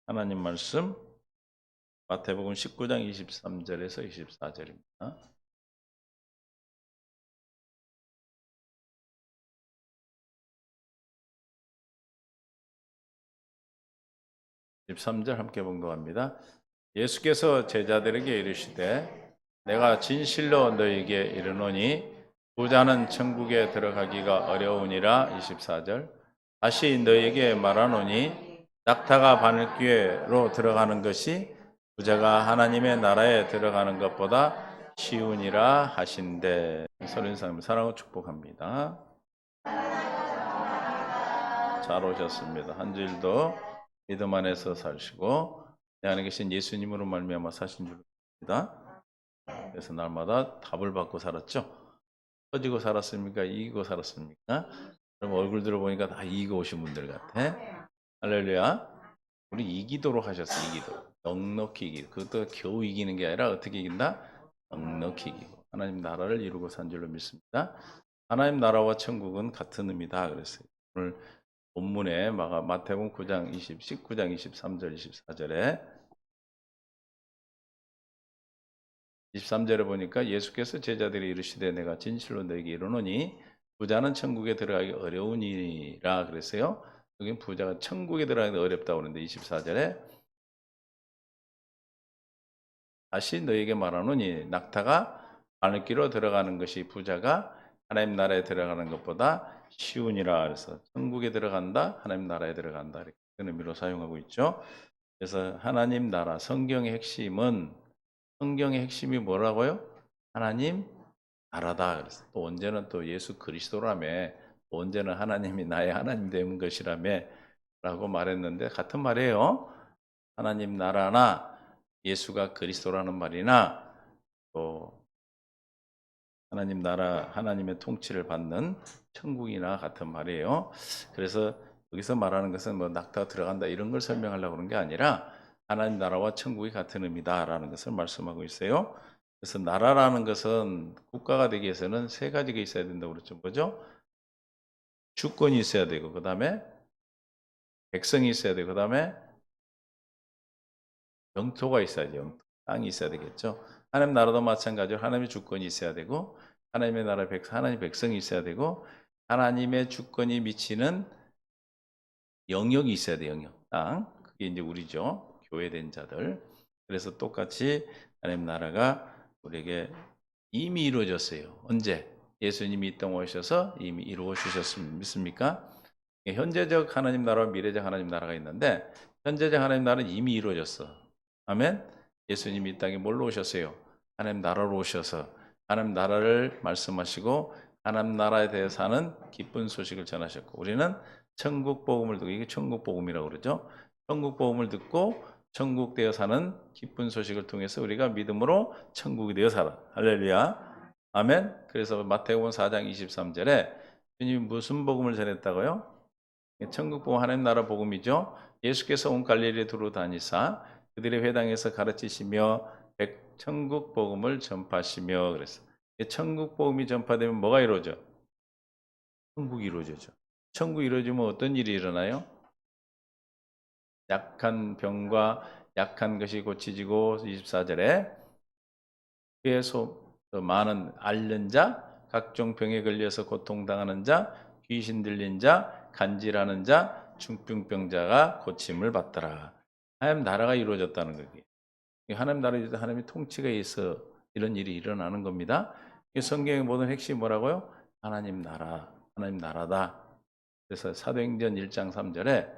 하나님 말씀 마태복음 19장 23절에서 24절입니다. 23절 함께 봉독합니다. 예수께서 제자들에게 이르시되 내가 진실로 너희에게 이르노니 부자는 천국에 들어가기가 어려우니라. 24절 다시 너희에게 말하노니 낙타가 바늘귀에로 들어가는 것이 부자가 하나님의 나라에 들어가는 것보다 쉬우니라 하신대. 서른 사람 사랑하고 축복합니다. 잘 오셨습니다. 한 주일도 믿음 안에서 사시고 내 안에 계신 예수님으로 말미암아 사신 줄 믿습니다. 그래서 날마다 답을 받고 살았죠. 터지고 살았습니까? 이기고 살았습니까? 그럼 얼굴 들어보니까 다 이기고 오신 분들 같아. 할렐루야. 우리 이기도록 하셨어. 이기도. 넉넉히 이기고. 그것도 겨우 이기는 게 아니라 어떻게 이긴다? 넉넉히 이기고. 하나님 나라를 이루고 산 줄로 믿습니다. 하나님 나라와 천국은 같은 의미다 그랬어요. 오늘 본문에 마태복음 9장 19장 23절 24절에 보니까 예수께서 제자들이 이르시되 내가 진실로 너에게 이르노니 부자는 천국에 들어가기 어려우니라 그랬어요. 여기 부자가 천국에 들어가기 어렵다고 그러는데 24절에 다시 너에게 말하노니 낙타가 바늘귀로 들어가는 것이 부자가 하나님 나라에 들어가는 것보다 쉬우니라. 그래서 천국에 들어간다, 하나님 나라에 들어간다 이렇게 의미로 사용하고 있죠. 그래서 하나님 나라 성경의 핵심이 뭐라고요? 하나님 나라다. 그래서 또 언제는 또 예수 그리스도라며 또 언제는 하나님이 나의 하나님 되는 것이라며 라고 말했는데 같은 말이에요. 하나님 나라나 예수가 그리스도라는 말이나 또 하나님 나라 하나님의 통치를 받는 천국이나 같은 말이에요. 그래서 여기서 말하는 것은 뭐 낙타가 들어간다 이런 걸 설명하려고 그런 게 아니라 하나님 나라와 천국이 같은 의미다라는 것을 말씀하고 있어요. 그래서 나라라는 것은 국가가 되기 위해서는 세 가지가 있어야 된다고 그랬죠. 뭐죠? 주권이 있어야 되고 그다음에 백성이 있어야 되고 그다음에 영토가 있어야죠. 영토. 땅이 있어야 되겠죠. 하나님 나라도 마찬가지로 하나님의 주권이 있어야 되고 하나님의 나라 하나님의 백성이 있어야 되고 하나님의 주권이 미치는 영역이 있어야 돼요. 영역. 땅. 그게 이제 우리죠. 교회된 자들. 그래서 똑같이 하나님 나라가 우리에게 이미 이루어졌어요. 언제? 예수님이 이 땅 오셔서 이미 이루어 주셨습니다. 믿습니까? 현재적 하나님 나라와 미래적 하나님 나라가 있는데 현재적 하나님 나라는 이미 이루어졌어. 아멘. 예수님이 이 땅에 뭘로 오셨어요? 하나님 나라로 오셔서 하나님 나라를 말씀하시고 하나님 나라에 대해서 사는 기쁜 소식을 전하셨고 우리는 천국 복음을 듣고 이게 천국 복음이라고 그러죠. 천국 복음을 듣고 천국 되어 사는 기쁜 소식을 통해서 우리가 믿음으로 천국이 되어 살아. 할렐루야. 아멘. 그래서 마태복음 4장 23절에 주님이 무슨 복음을 전했다고요? 천국 복음 하나님 나라 복음이죠. 예수께서 온 갈릴리에 두루 다니사 그들의 회당에서 가르치시며 천국 복음을 전파하시며 그랬어. 천국 복음이 전파되면 뭐가 이루어져? 천국이 이루어지죠. 천국이 이루어지면 어떤 일이 일어나요? 약한 병과 약한 것이 고치지고 24절에 그의 많은 앓는 자, 각종 병에 걸려서 고통당하는 자, 귀신 들린 자, 간질하는 자, 중풍병자가 고침을 받더라. 하나님 나라가 이루어졌다는 거예요. 하나님 나라에 하나님의 통치가 있어 이런 일이 일어나는 겁니다. 성경의 모든 핵심이 뭐라고요? 하나님 나라, 하나님 나라다. 그래서 사도행전 1장 3절에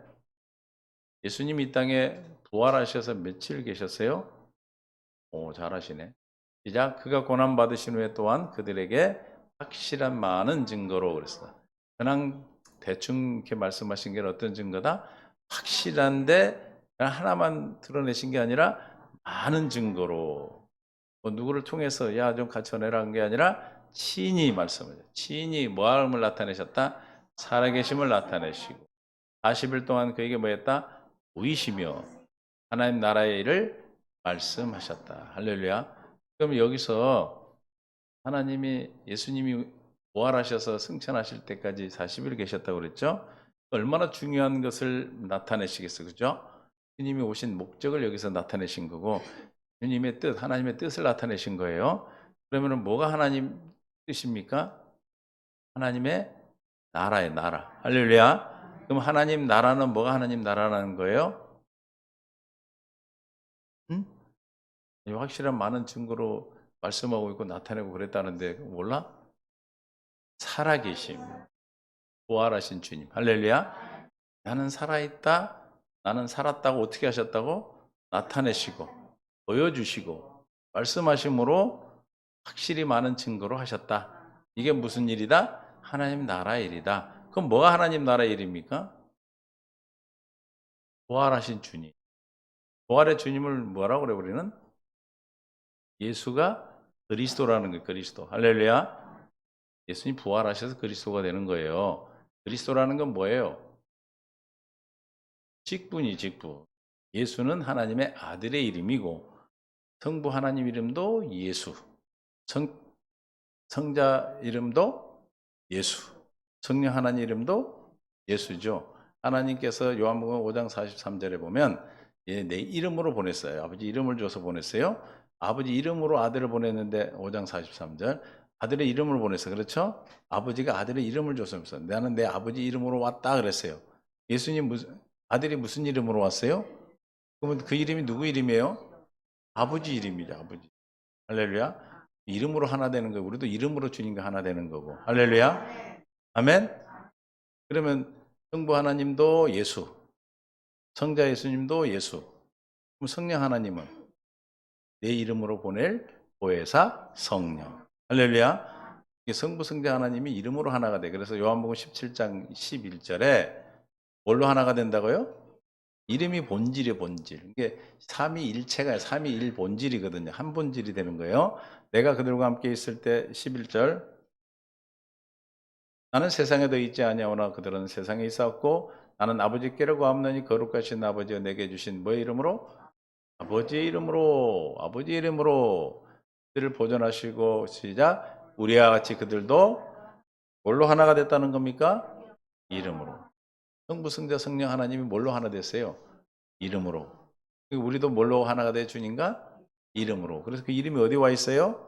예수님이 이 땅에 부활하셔서 며칠 계셨어요? 오, 잘하시네. 시작. 그가 고난 받으신 후에 또한 그들에게 확실한 많은 증거로 그랬어. 그냥 대충 이렇게 말씀하신 게 어떤 증거다? 확실한데 하나만 드러내신 게 아니라 많은 증거로 뭐 누구를 통해서 야 좀 같이 전해라는 게 아니라 친히 말씀을 친히 뭐함을 나타내셨다? 살아계심을 나타내시고 40일 동안 그에게 뭐했다? 보이시며 하나님 나라의 일을 말씀하셨다. 할렐루야. 그럼 여기서 하나님이 예수님이 부활하셔서 승천하실 때까지 40일 계셨다고 그랬죠? 얼마나 중요한 것을 나타내시겠어요. 그죠? 주님이 오신 목적을 여기서 나타내신 거고 주님의 뜻, 하나님의 뜻을 나타내신 거예요. 그러면은 뭐가 하나님 뜻입니까? 하나님의 나라의 나라. 할렐루야. 그럼 하나님 나라는 뭐가 하나님 나라라는 거예요? 응? 확실한 많은 증거로 말씀하고 있고 나타내고 그랬다는데 몰라? 살아계심, 부활하신 주님. 할렐루야. 나는 살아있다. 나는 살았다고 어떻게 하셨다고? 나타내시고 보여주시고 말씀하심으로 확실히 많은 증거로 하셨다. 이게 무슨 일이다? 하나님 나라의 일이다. 그럼 뭐가 하나님 나라의 일입니까? 부활하신 주님. 부활의 주님을 뭐라고 그래 우리는? 예수가 그리스도라는 거예요. 그리스도. 할렐루야. 예수님 부활하셔서 그리스도가 되는 거예요. 그리스도라는 건 뭐예요? 직분이 직분. 예수는 하나님의 아들의 이름이고 성부 하나님 이름도 예수. 성자 이름도 예수. 성령 하나님 이름도 예수죠. 하나님께서 요한복음 5장 43절에 보면 내 이름으로 보냈어요. 아버지 이름을 줘서 보냈어요. 아버지 이름으로 아들을 보냈는데 5장 43절 아들의 이름을 보냈어요. 그렇죠? 아버지가 아들의 이름을 줬으면서 나는 내 아버지 이름으로 왔다 그랬어요. 예수님 아들이 무슨 이름으로 왔어요? 그러면 그 이름이 누구 이름이에요? 아버지 이름이죠. 아버지. 할렐루야. 이름으로 하나 되는 거예요. 우리도 이름으로 주님과 하나 되는 거고. 할렐루야. 아멘. 그러면 성부 하나님도 예수, 성자 예수님도 예수. 그럼 성령 하나님은 내 이름으로 보낼 보혜사 성령. 할렐루야. 성부 성자 하나님이 이름으로 하나가 돼. 그래서 요한복음 17장 11절에 뭘로 하나가 된다고요? 이름이 본질이에요, 본질. 이게 삼위일체가 삼위일 본질이거든요. 한 본질이 되는 거예요. 내가 그들과 함께 있을 때 11절 나는 세상에 더 있지 아니하오나 그들은 세상에 있었고 나는 아버지께로 가옵나니 거룩하신 아버지가 내게 주신 뭐의 이름으로? 아버지의 이름으로 아버지의 이름으로 그들을 보존하시고 시작 우리와 같이 그들도 뭘로 하나가 됐다는 겁니까? 이름으로. 성부 성자 성령 하나님이 뭘로 하나 됐어요? 이름으로. 우리도 뭘로 하나가 돼 주님과? 이름으로. 그래서 그 이름이 어디 와 있어요?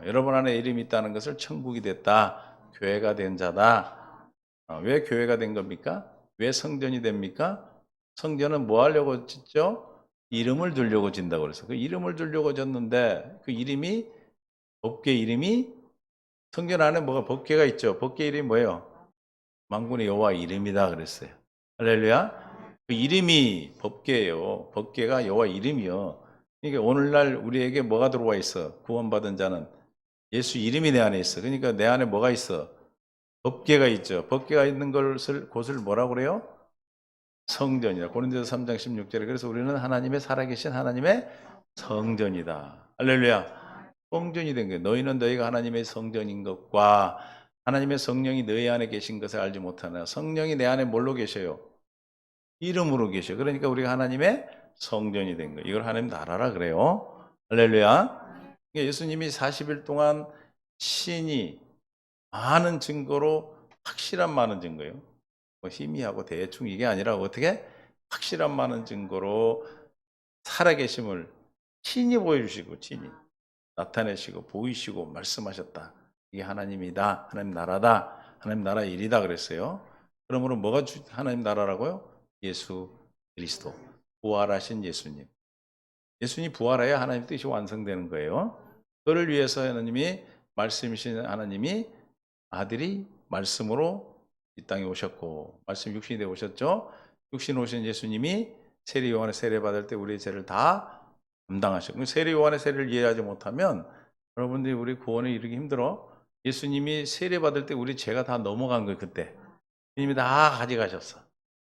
여러분 안에 이름이 있다는 것을 천국이 됐다. 교회가 된 자다. 왜 교회가 된 겁니까? 왜 성전이 됩니까? 성전은 뭐 하려고 짓죠? 이름을 두려고 진다고 그래서 그 이름을 두려고 졌는데 그 이름이 법궤 이름이 성전 안에 뭐가 법궤가 있죠. 법궤 이름이 뭐예요? 만군의 여호와 이름이다 그랬어요. 할렐루야. 그 이름이 법궤예요. 법궤가 여호와 이름이요. 그러니까 오늘날 우리에게 뭐가 들어와 있어? 구원받은 자는 예수 이름이 내 안에 있어. 그러니까 내 안에 뭐가 있어? 법궤가 있죠. 법궤가 있는 곳을 뭐라고 그래요? 성전이다. 고린도서 3장 16절에 그래서 우리는 하나님의 살아계신 하나님의 성전이다. 할렐루야. 성전이 된 거예요. 너희는 너희가 하나님의 성전인 것과 하나님의 성령이 너희 안에 계신 것을 알지 못하나 성령이 내 안에 뭘로 계셔요? 이름으로 계셔. 그러니까 우리가 하나님의 성전이 된 거예요. 이걸 하나님 나라라 그래요. 할렐루야. 그러니까 예수님이 40일 동안 신이 많은 증거로 확실한 많은 증거예요. 뭐 희미하고 대충 이게 아니라 어떻게 확실한 많은 증거로 살아계심을 친히 보여주시고 친히 나타내시고 보이시고 말씀하셨다. 이게 하나님이다. 하나님 나라다. 하나님 나라 일이다 그랬어요. 그러므로 뭐가 하나님 나라라고요? 예수 그리스도. 부활하신 예수님. 예수님이 부활해야 하나님 뜻이 완성되는 거예요. 그를 위해서 하나님이 말씀이신 하나님이 아들이 말씀으로 이 땅에 오셨고 말씀 육신이 되어 오셨죠. 육신 오신 예수님이 세례 요한의 세례 받을 때 우리의 죄를 다 감당하셨고 세례 요한의 세례를 이해하지 못하면 여러분들이 우리 구원에 이르기 힘들어. 예수님이 세례 받을 때 우리 죄가 다 넘어간 거예요. 그때 주님이 다 가져가셨어.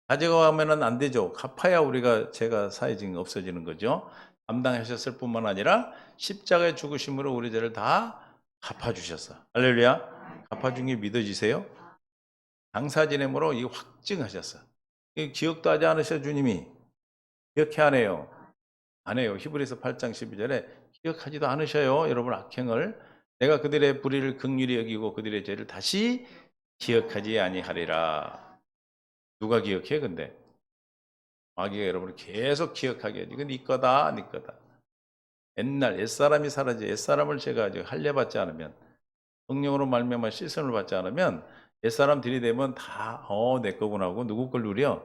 가져가면은 안 되죠. 갚아야 우리가 죄가 사해진 없어지는 거죠. 감당하셨을 뿐만 아니라 십자가의 죽으심으로 우리 죄를 다 갚아주셨어. 할렐루야. 갚아준 게 믿어지세요? 당사 지냄으로 이 확증하셨어. 기억도 하지 않으셔 주님이. 기억해 안 해요. 안 해요. 히브리서 8장 12절에 기억하지도 않으셔요. 여러분 악행을. 내가 그들의 불의를 긍휼히 여기고 그들의 죄를 다시 기억하지 아니하리라. 누가 기억해 근데? 마귀가 여러분을 계속 기억하게 해야지. 이건 네 거다, 네 거다. 옛날 옛사람이 사라져. 옛사람을 제가 아주 할례받지 않으면, 성령으로 말미암아 씻음을 받지 않으면 옛사람 들이대면 다 내 거구나 하고 누구 걸 누려?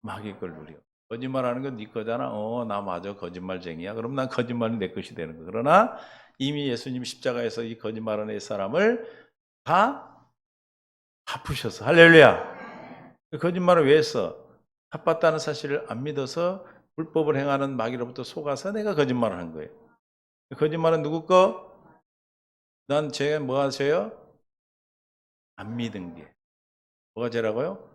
마귀 걸 누려. 거짓말하는 건 네 거잖아. 나 맞아, 거짓말쟁이야. 그럼 난 거짓말이 내 것이 되는 거. 그러나 이미 예수님 십자가에서 이 거짓말하는 옛사람을 다 갚으셨어. 할렐루야. 거짓말을 왜 했어? 갚았다는 사실을 안 믿어서 불법을 행하는 마귀로부터 속아서 내가 거짓말을 한 거예요. 거짓말은 누구 거? 난 죄가 뭐가 죄요? 안 믿은 게. 뭐가 죄라고요?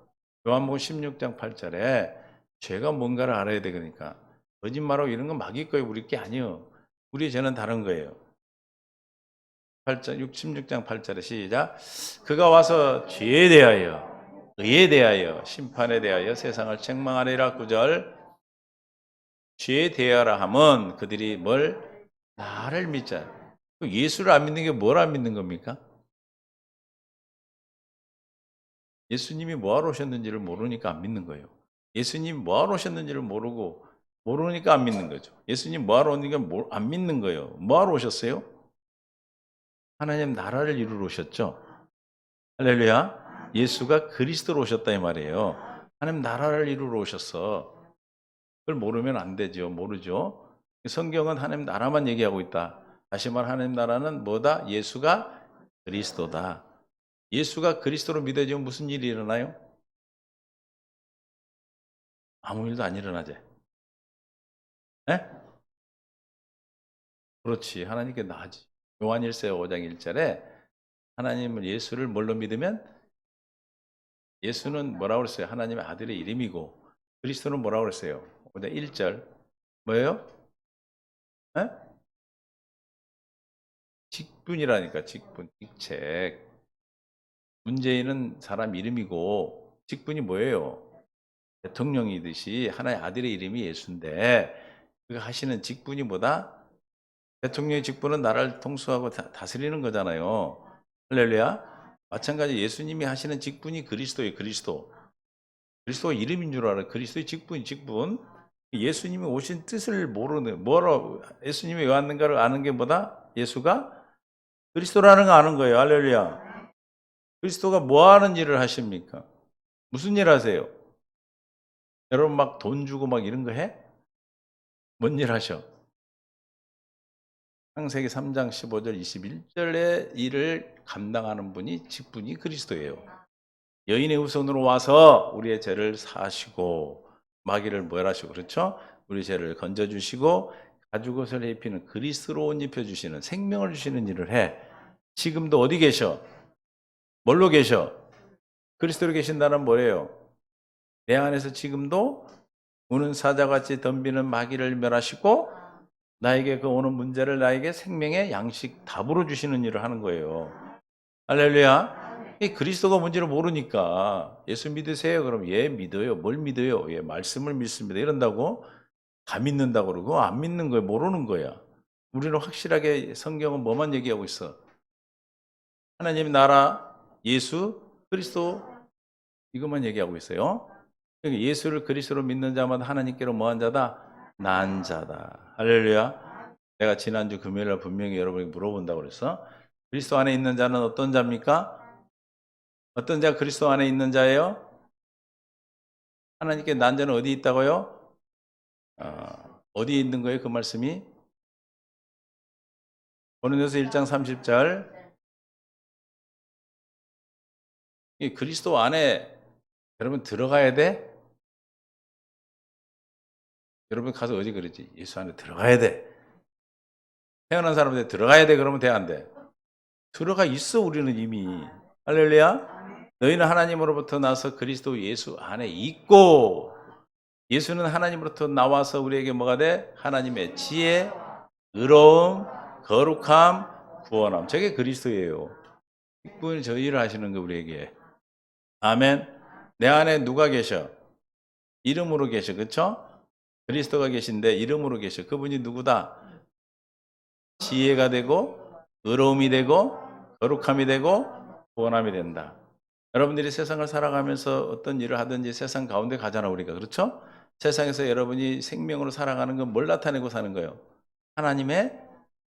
요한복음 16장 8절에 죄가 뭔가를 알아야 돼. 그러니까 거짓말하고 이런 건 마귀 거예요. 우리 게 아니에요. 우리의 죄는 다른 거예요. 8절, 16장 8절에 시작. 그가 와서 죄에 대하여, 의에 대하여, 심판에 대하여 세상을 책망하리라. 9절. 죄에 대하라 함은 그들이 뭘? 나를 믿자. 예수를 안 믿는 게 뭘 안 믿는 겁니까? 예수님이 뭐하러 오셨는지를 모르니까 안 믿는 거예요. 예수님이 뭐하러 오셨는지를 모르니까 안 믿는 거죠. 예수님 뭐하러 오는가 안 믿는 거예요. 뭐하러 오셨어요? 하나님 나라를 이루러 오셨죠. 할렐루야. 예수가 그리스도로 오셨다 이 말이에요. 하나님 나라를 이루러 오셨어. 그걸 모르면 안 되죠. 모르죠. 성경은 하나님 나라만 얘기하고 있다. 다시 말 하나님 나라는 뭐다? 예수가 그리스도다. 예수가 그리스도로 믿어지면 무슨 일이 일어나요? 아무 일도 안 일어나지. 에? 그렇지. 하나님께 나아지. 요한 1서 5장 1절에 하나님을 예수를 뭘로 믿으면 예수는 뭐라고 그랬어요? 하나님의 아들의 이름이고 그리스도는 뭐라고 그랬어요? 5장 1절 뭐예요? 에? 직분이라니까. 직분, 직책. 문재인은 사람 이름이고 직분이 뭐예요? 대통령이듯이 하나의 아들의 이름이 예수인데 그 하시는 직분이 뭐다? 대통령의 직분은 나라를 통수하고 다스리는 거잖아요. 할렐루야. 마찬가지 예수님이 하시는 직분이 그리스도예요. 그리스도. 그리스도가 이름인 줄 알아요. 그리스도의 직분. 예수님이 오신 뜻을 모르는, 예수님이 왜 왔는가를 아는 게 뭐다? 예수가 그리스도라는 거 아는 거예요. 할렐루야. 그리스도가 뭐 하는 일을 하십니까? 무슨 일 하세요? 여러분 막 돈 주고 막 이런 거 해? 뭔 일 하셔? 창세기 3장 15절 21절의 일을 감당하는 분이 직분이 그리스도예요. 여인의 후손으로 와서 우리의 죄를 사시고 마귀를 멸하시고 그렇죠? 우리 죄를 건져주시고 가죽옷을 입히는 그리스도로 옷 입혀주시는 생명을 주시는 일을 해. 지금도 어디 계셔? 뭘로 계셔? 그리스도로 계신다는 뭐예요? 내 안에서 지금도 우는 사자같이 덤비는 마귀를 멸하시고 나에게 그 오는 문제를 나에게 생명의 양식 답으로 주시는 일을 하는 거예요. 할렐루야. 이 그리스도가 뭔지를 모르니까 예수 믿으세요. 그럼 예 믿어요. 뭘 믿어요? 예 말씀을 믿습니다. 이런다고 다 믿는다고 그러고 안 믿는 거예요. 모르는 거야. 우리는 확실하게 성경은 뭐만 얘기하고 있어? 하나님 나라, 예수, 그리스도 이것만 얘기하고 있어요. 그러니까 예수를 그리스도로 믿는 자마다 하나님께로 뭐한 자다? 난 자다. 할렐루야. 내가 지난주 금요일날 분명히 여러분에게 물어본다고 그랬어. 그리스도 안에 있는 자는 어떤 자입니까? 어떤 자가 그리스도 안에 있는 자예요? 하나님께 난 자는 어디 있다고요? 어디에 있는 거예요? 그 말씀이? 고린도서 1장 30절. 이 그리스도 안에 여러분 들어가야 돼? 여러분 가서 어디 그러지? 예수 안에 들어가야 돼. 태어난 사람한테 들어가야 돼. 그러면 돼, 안 돼? 들어가 있어, 우리는 이미. 할렐루야. 너희는 하나님으로부터 나서 그리스도 예수 안에 있고, 예수는 하나님으로부터 나와서 우리에게 뭐가 돼? 하나님의 지혜, 의로움, 거룩함, 구원함. 저게 그리스도예요. 직분이 저 일을 하시는 거 우리에게. 아멘. 내 안에 누가 계셔? 이름으로 계셔. 그렇죠? 그리스도가 계신데 이름으로 계셔. 그분이 누구다? 지혜가 되고 의로움이 되고 거룩함이 되고 구원함이 된다. 여러분들이 세상을 살아가면서 어떤 일을 하든지 세상 가운데 가잖아 우리가. 그렇죠? 세상에서 여러분이 생명으로 살아가는 건 뭘 나타내고 사는 거예요? 하나님의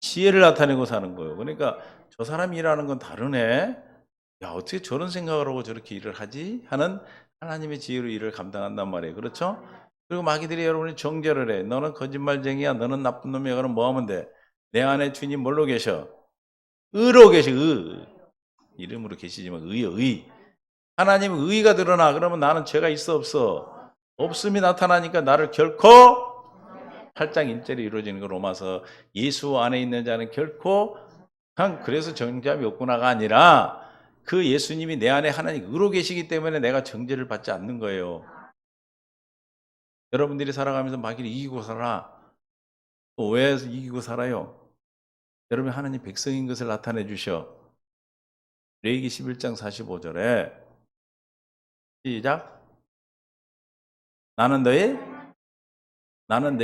지혜를 나타내고 사는 거예요. 그러니까 '저 사람이 일하는 건 다르네. 야 어떻게 저런 생각을 하고 저렇게 일을 하지?' 하는 하나님의 지혜로 일을 감당한단 말이에요. 그렇죠? 그리고 마귀들이 여러분이 정죄를 해. "너는 거짓말쟁이야. 너는 나쁜 놈이야." 그럼 뭐 하면 돼? 내 안에 주님 뭘로 계셔? 의로 계셔 의. 이름으로 계시지만 의요 의. 하나님은 의가 드러나. 그러면 나는 죄가 있어 없어? 없음이 나타나니까 나를 결코 8장 1절이 이루어지는 거 로마서 예수 안에 있는 자는 결코 그냥 그래서 정죄함이 없구나가 아니라 그 예수님이 내 안에 하나님 의로 계시기 때문에 내가 정죄를 받지 않는 거예요. 여러분들이 살아가면서 마귀를 이기고 살아. 왜 이기고 살아요? 여러분이 하나님 백성인 것을 나타내 주셔. 레위기 11장 45절에 시작. 나는 너희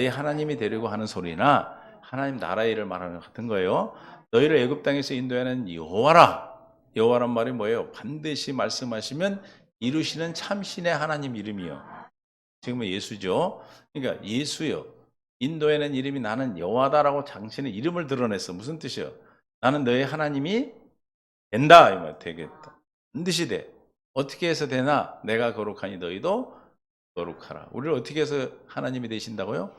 하나님이 되려고 하는 소리나 하나님 나라의 일을 말하는 것 같은 거예요. 너희를 애굽 땅에서 인도하는 여호와라. 여호와란 말이 뭐예요? 반드시 말씀하시면 이루시는 참신의 하나님 이름이요. 지금은 예수죠. 그러니까 예수요. 인도에는 이름이 나는 여호와다라고 당신의 이름을 드러냈어. 무슨 뜻이요? 나는 너희 하나님이 된다. 이 말 되겠다. 반드시 돼. 어떻게 해서 되나? 내가 거룩하니 너희도 거룩하라. 우리를 어떻게 해서 하나님이 되신다고요?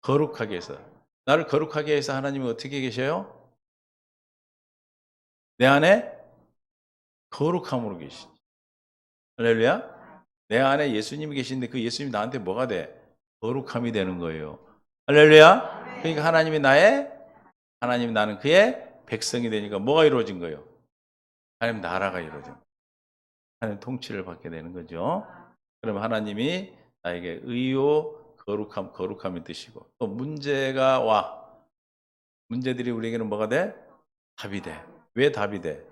거룩하게 해서. 나를 거룩하게 해서 하나님이 어떻게 계셔요? 내 안에 거룩함으로 계시지. 할렐루야. 내 안에 예수님이 계신데 그 예수님이 나한테 뭐가 돼? 거룩함이 되는 거예요. 할렐루야. 그러니까 하나님이 나는 그의 백성이 되니까 뭐가 이루어진 거예요? 하나님 나라가 이루어진 거예요. 하나님 통치를 받게 되는 거죠. 그럼 하나님이 나에게 의요 거룩함의 뜻이고 또 문제가 와. 문제들이 우리에게는 뭐가 돼? 답이 돼. 왜 답이 돼?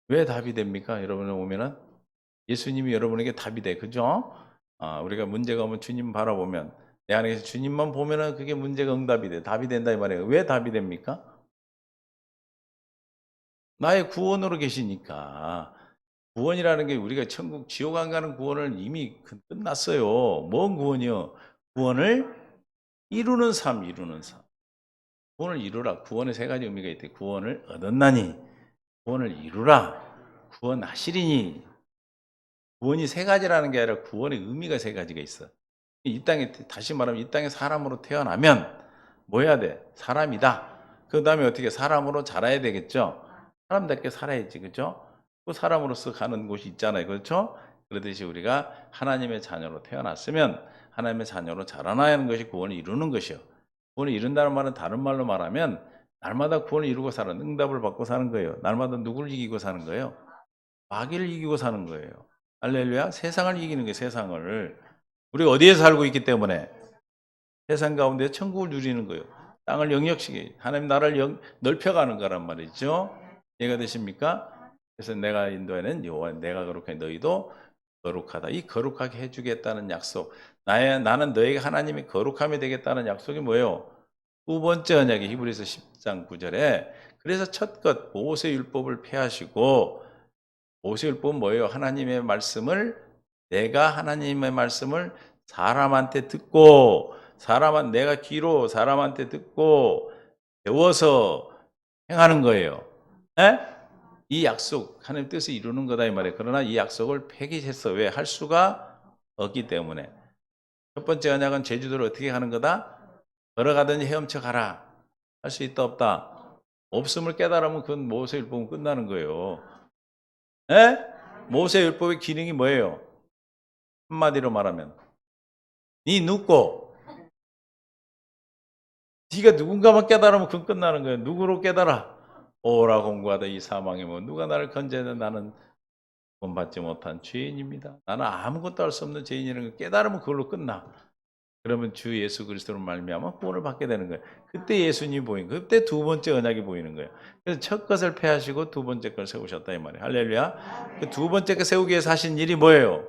왜 답이 됩니까? 여러분을 오면은 예수님이 여러분에게 답이 돼. 그죠? 우리가 문제가 오면 주님 바라보면 내 안에 서 주님만 보면은 그게 문제가 응답이 돼. 답이 된다 이 말이에요. 왜 답이 됩니까? 나의 구원으로 계시니까. 구원이라는 게 우리가 천국 지옥 안 가는 구원을 이미 끝났어요. 뭔 구원이요? 구원을 이루는 삶, 이루는 삶. 구원을 이루라. 구원의 세 가지 의미가 있대. 구원을 얻었나니, 구원을 이루라, 구원하시리니. 구원이 세 가지라는 게 아니라 구원의 의미가 세 가지가 있어. 이 땅에 다시 말하면 이 땅에 사람으로 태어나면 뭐 해야 돼? 사람이다. 그 다음에 어떻게 사람으로 자라야 되겠죠? 사람답게 살아야지, 그죠? 그 사람으로서 가는 곳이 있잖아요, 그렇죠? 그러듯이 우리가 하나님의 자녀로 태어났으면 하나님의 자녀로 자라나야 하는 것이 구원을 이루는 것이요. 구원을 이룬다는 말은 다른 말로 말하면 날마다 구원을 이루고 사는 응답을 받고 사는 거예요. 날마다 누구를 이기고 사는 거예요? 마귀를 이기고 사는 거예요. 할렐루야. 세상을 이기는 거예요. 세상을. 우리가 어디에 살고 있기 때문에 세상 가운데 천국을 누리는 거예요. 땅을 영역시게 하나님 나라를 넓혀가는 거란 말이죠. 이해가 되십니까? 그래서 내가 인도에는 여호와 내가 거룩하니 너희도 거룩하다. 이 거룩하게 해주겠다는 약속. 나는 너희가 하나님의 거룩함이 되겠다는 약속이 뭐예요? 두 번째 언약이 히브리서 10장 9절에 그래서 첫 것 모세율법을 폐하시고 모세율법은 뭐예요? 내가 하나님의 말씀을 사람한테 듣고 내가 귀로 사람한테 듣고 배워서 행하는 거예요. 에? 이 약속 하나님 뜻을 이루는 거다 이 말이에요. 그러나 이 약속을 폐기했어. 왜? 할 수가 없기 때문에. 첫 번째 언약은 제주도를 어떻게 가는 거다? 걸어가든지 헤엄쳐 가라. 할 수 있다 없다? 없음을 깨달으면 그건 모세율법은 끝나는 거예요. 에? 모세율법의 기능이 뭐예요? 한마디로 말하면 네 눕고 네가 누군가만 깨달으면 그건 끝나는 거예요. 누구로 깨달아? 오라 공부하다 이 사망에 뭐 누가 나를 건져내 나는 구원받지 못한 죄인입니다. 나는 아무것도 할 수 없는 죄인이라는 걸 깨달으면 그걸로 끝나. 그러면 주 예수 그리스도로 말미암아 구원을 받게 되는 거예요. 그때 예수님이 보인 거예요. 그때 두 번째 언약이 보이는 거예요. 그래서 첫 것을 폐하시고 두 번째 걸 세우셨다 이 말이에요. 할렐루야. 그 두 번째 거 세우기 위해서 하신 일이 뭐예요?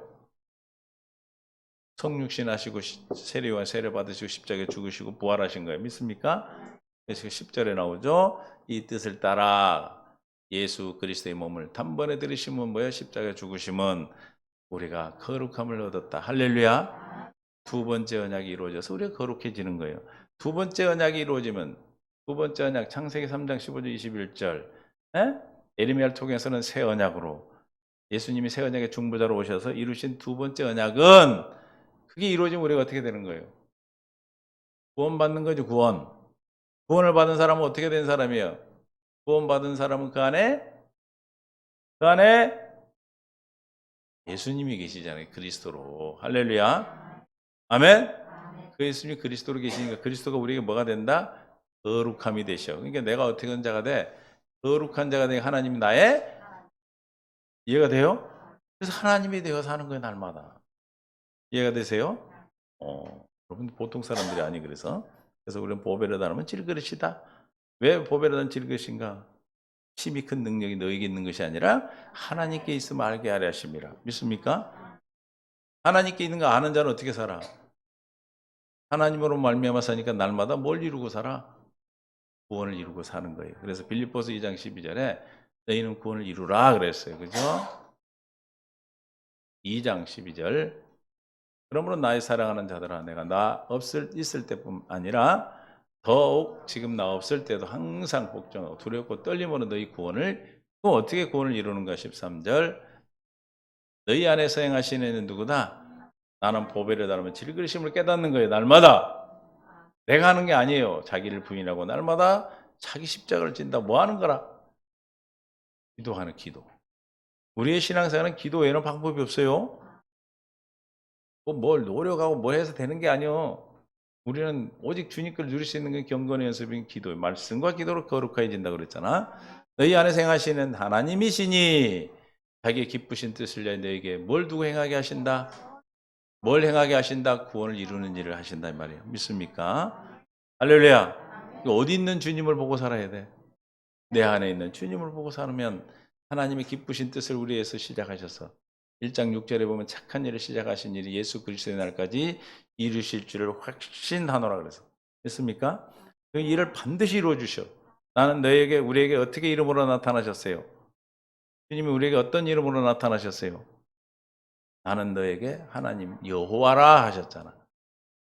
성육신 하시고 세례와 세례 받으시고 십자가에 죽으시고 부활하신 거예요. 믿습니까? 그래서 10절에 나오죠. 이 뜻을 따라 예수 그리스도의 몸을 단번에 들이심은 뭐예요? 십자가에 죽으심은 우리가 거룩함을 얻었다. 할렐루야. 두 번째 언약이 이루어져서 우리가 거룩해지는 거예요. 두 번째 언약이 이루어지면 두 번째 언약 창세기 3장 15절 21절 에르미야를 통해서는 새 언약으로 예수님이 새 언약의 중보자로 오셔서 이루신 두 번째 언약은 그게 이루어지면 우리가 어떻게 되는 거예요? 구원받는 거죠. 구원을 받은 사람은 어떻게 된 사람이에요? 구원받은 사람은 그 안에 예수님이 계시잖아요. 그리스도로. 할렐루야. 아멘. 그 예수님이 그리스도로 계시니까 그리스도가 우리에게 뭐가 된다? 거룩함이 되셔. 그러니까 내가 어떻게 된 자가 돼? 거룩한 자가 되게 하나님이 나의 이해가 돼요? 그래서 하나님이 되어 사는 거예요, 날마다. 이해가 되세요? 여러분 보통 사람들이 아니 그래서 우리는 보배를 나누면 질그릇이다. 왜 보배를 나누면 질그릇인가? 힘이 큰 능력이 너에게 있는 것이 아니라 하나님께 있으면 알게 하려 하심이라. 믿습니까? 하나님께 있는 거 아는 자는 어떻게 살아? 하나님으로 말미암아 사니까 날마다 뭘 이루고 살아? 구원을 이루고 사는 거예요. 그래서 빌립보서 2장 12절에 너희는 구원을 이루라 그랬어요. 그죠? 2장 12절. 그러므로 나의 사랑하는 자들아 내가 있을 때뿐 아니라 더욱 지금 나 없을 때도 항상 복종하고 두렵고 떨림으로 너희 구원을 그럼 어떻게 구원을 이루는가 13절 너희 안에서 행하시는 이는 누구다? 나는 보배를 다루면 질그릇임을 깨닫는 거예요. 날마다. 내가 하는 게 아니에요. 자기를 부인하고 날마다 자기 십자가를 진다. 뭐 하는 거라? 기도하는 기도. 우리의 신앙생활은 기도 외에는 방법이 없어요. 뭘 노력하고 뭘 해서 되는 게 아니요. 우리는 오직 주님 걸 누릴 수 있는 게 경건의 연습인 기도. 말씀과 기도로 거룩해진다 그랬잖아. 너희 안에서 행하시는 하나님이시니 자기의 기쁘신 뜻을 위하여 너에게 뭘 두고 행하게 하신다? 뭘 행하게 하신다? 구원을 이루는 일을 하신다 이 말이에요. 믿습니까? 할렐루야. 어디 있는 주님을 보고 살아야 돼. 내 안에 있는 주님을 보고 살면 하나님의 기쁘신 뜻을 우리에서 시작하셔서 1장 6절에 보면 착한 일을 시작하신 일이 예수 그리스도의 날까지 이루실 줄을 확신하노라 그래서 됐습니까? 그 일을 반드시 이루어 주셔. 나는 너에게 우리에게 어떻게 이름으로 나타나셨어요? 주님이 우리에게 어떤 이름으로 나타나셨어요? 나는 너에게 하나님 여호와라 하셨잖아.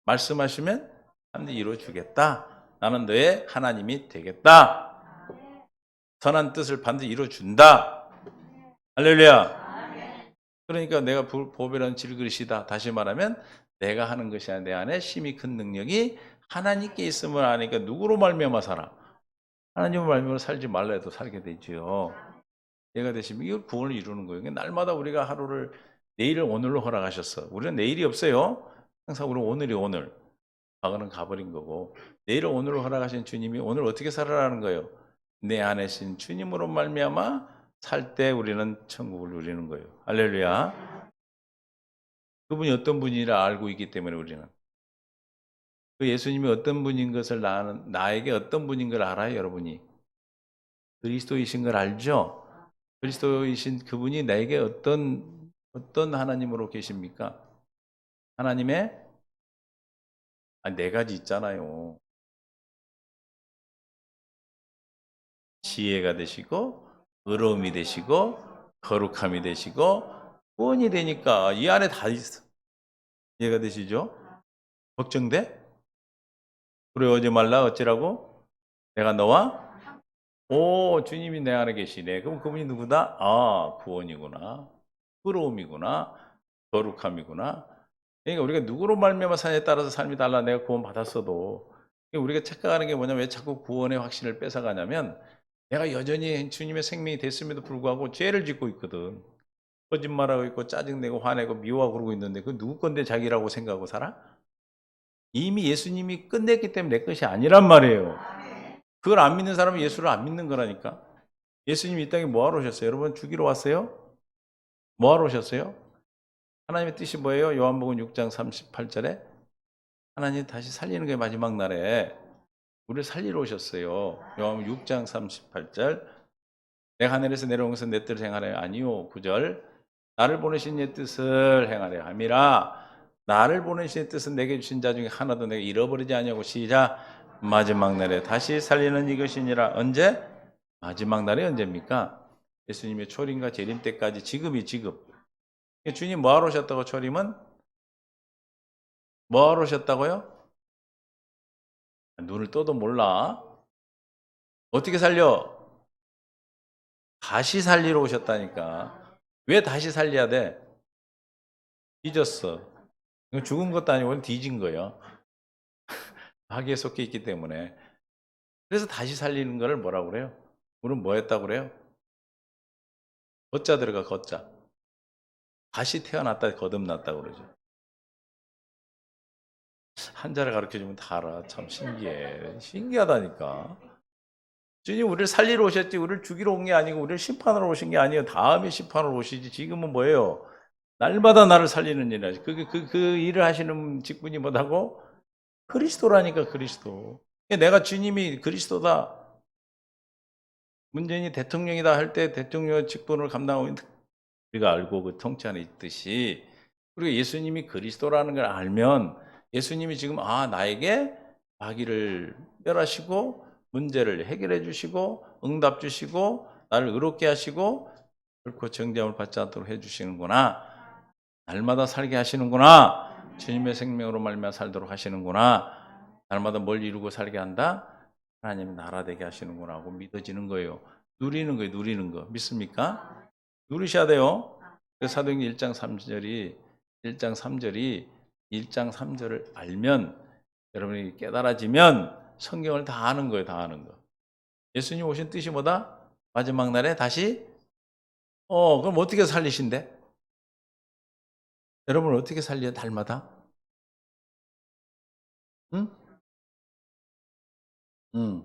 말씀하시면 반드시 이루어 주겠다. 나는 너의 하나님이 되겠다. 선한 뜻을 반드시 이루어 준다. 할렐루야. 그러니까 내가 보배라는 질그릇이다. 다시 말하면 내가 하는 것이 아니라 내 안에 힘이 큰 능력이 하나님께 있음을 아니까 누구로 말미암아 살아? 하나님을 말미암아 살지 말라 해도 살게 되지요. 얘가 되시면 이걸 구원을 이루는 거예요. 날마다 우리가 하루를 내일을 오늘로 허락하셨어. 우리는 내일이 없어요. 항상 우리는 오늘이 오늘. 과거는 가버린 거고 내일을 오늘로 허락하신 주님이 오늘 어떻게 살아라는 거예요. 내 안에 신 주님으로 말미암아 살 때 우리는 천국을 누리는 거예요. 할렐루야. 그분이 어떤 분이라 알고 있기 때문에 우리는 그 예수님이 어떤 분인 것을 나에게 어떤 분인 걸 알아요, 여러분이. 그리스도이신 걸 알죠? 그리스도이신 그분이 나에게 어떤 하나님으로 계십니까? 하나님의 네 가지 있잖아요. 지혜가 되시고 의로움이 되시고 거룩함이 되시고 구원이 되니까 이 안에 다 있어. 이해가 되시죠? 걱정돼? 두려워하지 말라 어찌라고? 내가 너와 주님이 내 안에 계시네. 그럼 그분이 누구다? 구원이구나. 의로움이구나. 거룩함이구나. 그러니까 우리가 누구로 말미암아 사냐에 따라서 삶이 달라. 내가 구원 받았어도 우리가 착각하는 게 뭐냐면 왜 자꾸 구원의 확신을 뺏어가냐면 내가 여전히 주님의 생명이 됐음에도 불구하고 죄를 짓고 있거든. 거짓말하고 있고 짜증내고 화내고 미워하고 그러고 있는데 그 누구 건데 자기라고 생각하고 살아? 이미 예수님이 끝냈기 때문에 내 것이 아니란 말이에요. 그걸 안 믿는 사람은 예수를 안 믿는 거라니까. 예수님이 이 땅에 뭐하러 오셨어요? 여러분 죽이러 왔어요? 뭐하러 오셨어요? 하나님의 뜻이 뭐예요? 요한복음 6장 38절에 하나님 다시 살리는 게 마지막 날에 우리를 살리러 오셨어요. 요한복음 6장 38절 내가 하늘에서 내려온 것은 내 뜻을 행하려 아니요. 9절 나를 보내신 내 뜻을 행하려 함이라. 나를 보내신 내 뜻은 내게 주신 자 중에 하나도 내가 잃어버리지 아니하고 시작 마지막 날에 다시 살리는 이것이니라. 언제? 마지막 날이 언제입니까? 예수님의 초림과 재림 때까지 지금. 주님 뭐하러 오셨다고 초림은? 뭐하러 오셨다고요? 눈을 떠도 몰라. 어떻게 살려? 다시 살리러 오셨다니까. 왜 다시 살려야 돼? 뒤졌어. 이건 죽은 것도 아니고 뒤진 거예요. 마귀에 속해 있기 때문에. 그래서 다시 살리는 거를 뭐라고 그래요? 우리는 뭐 했다고 그래요? 거자 들어가, 거자. 다시 태어났다, 거듭났다고 그러죠. 한자를 가르쳐주면 다 알아. 참 신기해. 신기하다니까. 주님 우리를 살리러 오셨지, 우리를 죽이러 온 게 아니고, 우리를 심판하러 오신 게 아니에요. 다음에 심판하러 오시지. 지금은 뭐예요? 날마다 나를 살리는 일이지. 그 일을 하시는 직분이 뭐다고? 그리스도라니까, 그리스도. 내가 주님이 그리스도다. 문재인이 대통령이다 할 때 대통령 직분을 감당하고 있는, 우리가 알고 그 통치 안에 있듯이, 우리가 예수님이 그리스도라는 걸 알면, 예수님이 지금 나에게 마귀를 멸하시고 문제를 해결해 주시고 응답 주시고 나를 의롭게 하시고 결코 정죄함을 받지 않도록 해 주시는구나. 날마다 살게 하시는구나. 주님의 생명으로 말미암아 살도록 하시는구나. 날마다 뭘 이루고 살게 한다? 하나님 나라 되게 하시는구나 하고 믿어지는 거예요. 누리는 거예요. 누리는 거. 믿습니까? 누리셔야 돼요. 그 사도행전 1장 3절이 1장 3절이 1장 3절을 알면, 여러분이 깨달아지면 성경을 다 아는 거예요. 다 아는 거. 예수님 오신 뜻이 뭐다? 마지막 날에 다시 그럼 어떻게 살리신대? 여러분 어떻게 살려 날마다? 응? 응.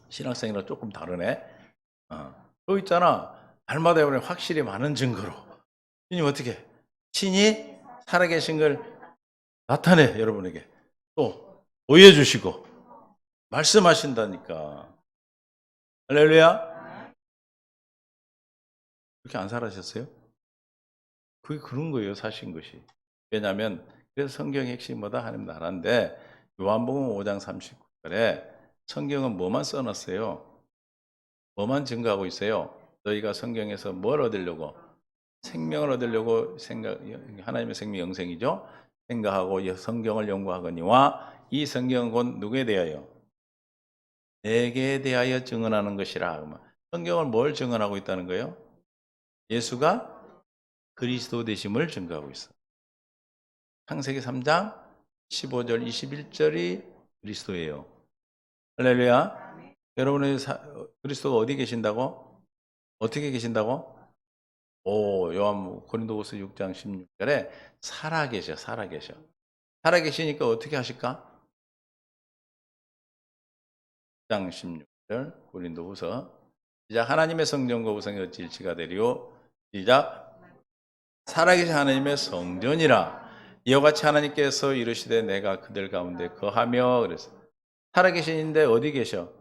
신학생이랑 조금 다르네. 또 있잖아. 날마다 여러분이 확실히 많은 증거로. 주님 어떻게? 신이 살아계신 걸 나타내 여러분에게. 또 보여주시고 말씀하신다니까. 할렐루야. 그렇게 안 살아셨어요? 그게 그런 거예요. 사신 것이. 왜냐하면 그래서 성경의 핵심이 뭐다? 하나님 나라인데, 요한복음 5장 39절에 성경은 뭐만 써놨어요? 뭐만 증거하고 있어요? 너희가 성경에서 뭘 얻으려고? 생명을 얻으려고 하나님의 생명 영생이죠. 생각하고 성경을 연구하거니와 이 성경은 곧 누구에 대하여? 내게 대하여 증언하는 것이라. 성경을 뭘 증언하고 있다는 거예요? 예수가 그리스도 되심을 증거하고 있어. 창세기 3장 15절 21절이 그리스도예요. 할렐루야. 여러분의 그리스도가 어디 계신다고? 어떻게 계신다고? 요한 고린도후서 6장 16절에 살아계셔. 살아계셔. 살아계시니까 어떻게 하실까? 6장 16절 고린도후서 시작. 하나님의 성전과 우상이 어찌 일치가 되리요? 시작. 살아계신 하나님의 성전이라. 이와 같이 하나님께서 이르시되 내가 그들 가운데 거하며. 그래서 살아계신데 어디 계셔?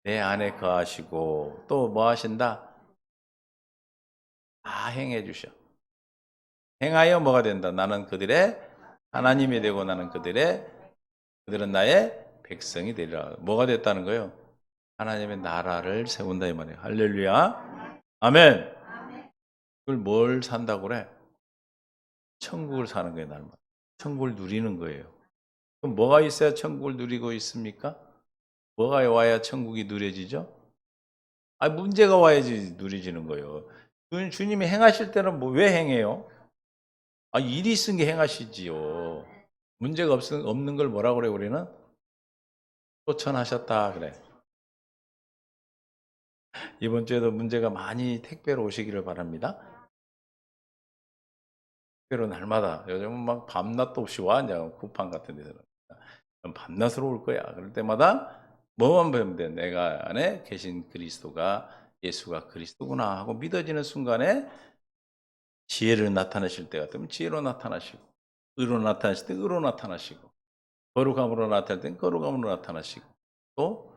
내 안에 거하시고 또 뭐 하신다? 다 행해 주셔. 행하여 뭐가 된다? 나는 그들의 하나님이 되고 그들은 나의 백성이 되리라. 뭐가 됐다는 거예요? 하나님의 나라를 세운다 이 말이에요. 할렐루야. 아멘. 그걸 뭘 산다고 그래? 천국을 사는 거예요, 날마다. 천국을 누리는 거예요. 그럼 뭐가 있어야 천국을 누리고 있습니까? 뭐가 와야 천국이 누려지죠? 문제가 와야지 누려지는 거예요. 주님이 행하실 때는 왜 행해요? 일이 있은 게 행하시지요. 문제가 없는 걸 뭐라고 그래, 우리는? 초천하셨다, 그래. 이번 주에도 문제가 많이 택배로 오시기를 바랍니다. 택배로 날마다. 요즘은 막 밤낮도 없이 와, 이제 쿠팡 같은 데서는. 밤낮으로 올 거야. 그럴 때마다 뭐만 보면 돼. 내가 안에 계신 그리스도가, 예수가 그리스도구나 하고 믿어지는 순간에 지혜를 나타내실 때 같으면 지혜로 나타나시고, 의로 나타나실 때 의로 나타나시고, 거룩함으로 나타날 땐 거룩함으로 나타나시고, 또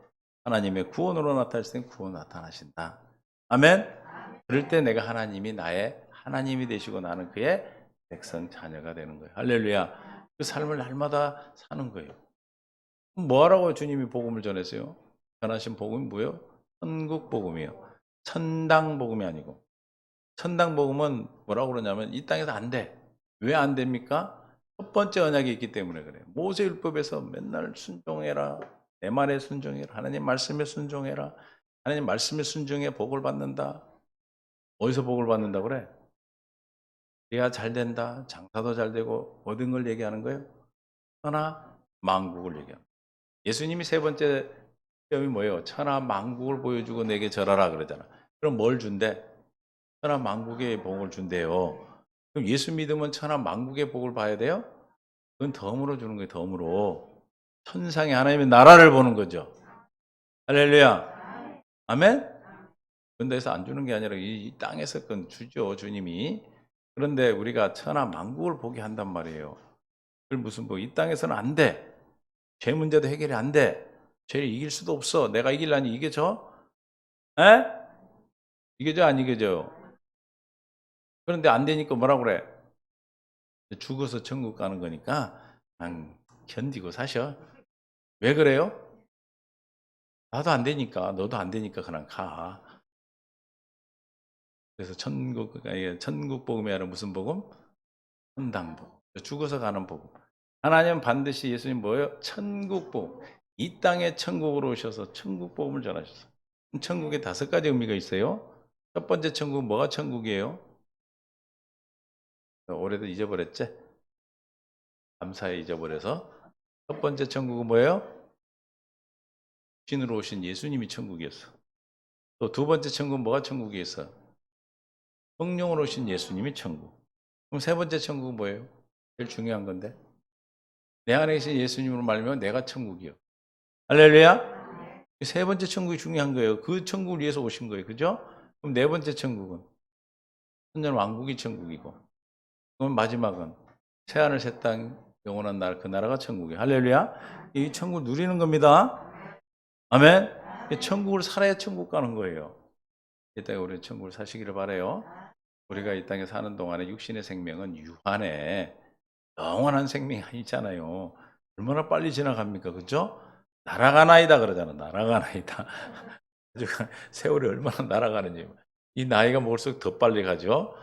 하나님의 구원으로 나타나실 땐 구원 나타나신다. 아멘. 그럴 때 내가 하나님이 나의 하나님이 되시고 나는 그의 백성 자녀가 되는 거예요. 할렐루야. 그 삶을 날마다 사는 거예요. 뭐 하라고 주님이 복음을 전했어요? 전하신 복음이 뭐예요? 천국 복음이에요. 천당 복음이 아니고. 천당 복음은 뭐라고 그러냐면 이 땅에서 안 돼. 왜 안 됩니까? 첫 번째 언약이 있기 때문에 그래요. 모세율법에서 맨날 순종해라. 내 말에 순종해라. 하나님 말씀에 순종해라. 하나님 말씀에 순종해 복을 받는다. 어디서 복을 받는다 그래? 그래야 잘 된다. 장사도 잘 되고 모든 걸 얘기하는 거예요. 천하 만국을 얘기하는 거예요. 예수님이 세 번째 시험이 뭐예요? 천하 만국을 보여주고 내게 절하라 그러잖아. 그럼 뭘 준대? 천하 만국의 복을 준대요. 그럼 예수 믿으면 천하 만국의 복을 봐야 돼요? 그건 덤으로 주는 거예요. 덤으로. 천상의 하나님의 나라를 보는 거죠. 할렐루야. 아멘? 그런 데서 안 주는 게 아니라 이 땅에서 건 주죠. 주님이. 그런데 우리가 천하 만국을 보게 한단 말이에요. 그걸 무슨 뭐 이 땅에서는 안 돼. 죄 문제도 해결이 안 돼. 죄를 이길 수도 없어. 내가 이기려니 이겨져? 에? 이겨져 안 이겨져? 그런데 안 되니까 뭐라 그래? 죽어서 천국 가는 거니까 그냥 견디고 사셔. 왜 그래요? 나도 안 되니까 너도 안 되니까 그냥 가. 그래서 천국 복음이 아니라 무슨 복음? 천당 복음. 죽어서 가는 복음. 하나님은 반드시 예수님 뭐예요? 천국 복음. 이 땅에 천국으로 오셔서 천국 복음을 전하셨어요. 천국에 5가지 의미가 있어요. 첫 번째 천국은 뭐가 천국이에요? 올해도 잊어버렸지? 감사에 잊어버려서. 첫 번째 천국은 뭐예요? 신으로 오신 예수님이 천국이었어. 또 두 번째 천국은 뭐가 천국이었어? 성령으로 오신 예수님이 천국. 그럼 세 번째 천국은 뭐예요? 제일 중요한 건데. 내 안에 계신 예수님으로 말하면 내가 천국이요. 할렐루야? 세 번째 천국이 중요한 거예요. 그 천국을 위해서 오신 거예요. 그죠? 그럼 네 번째 천국은 천년 왕국이 천국이고. 그럼 마지막은 새하늘 새 땅 영원한 나라 그 나라가 천국이에요. 할렐루야? 이 천국 누리는 겁니다. 아멘. 천국을 살아야 천국 가는 거예요. 이 땅에 우리 천국을 사시기를 바라요. 우리가 이 땅에 사는 동안에 육신의 생명은 유한해 영원한 생명이 아니잖아요. 얼마나 빨리 지나갑니까? 그죠? 날아가나이다 그러잖아. 날아가나이다. 세월이 얼마나 날아가는지. 이 나이가 먹을수록 더 빨리 가죠?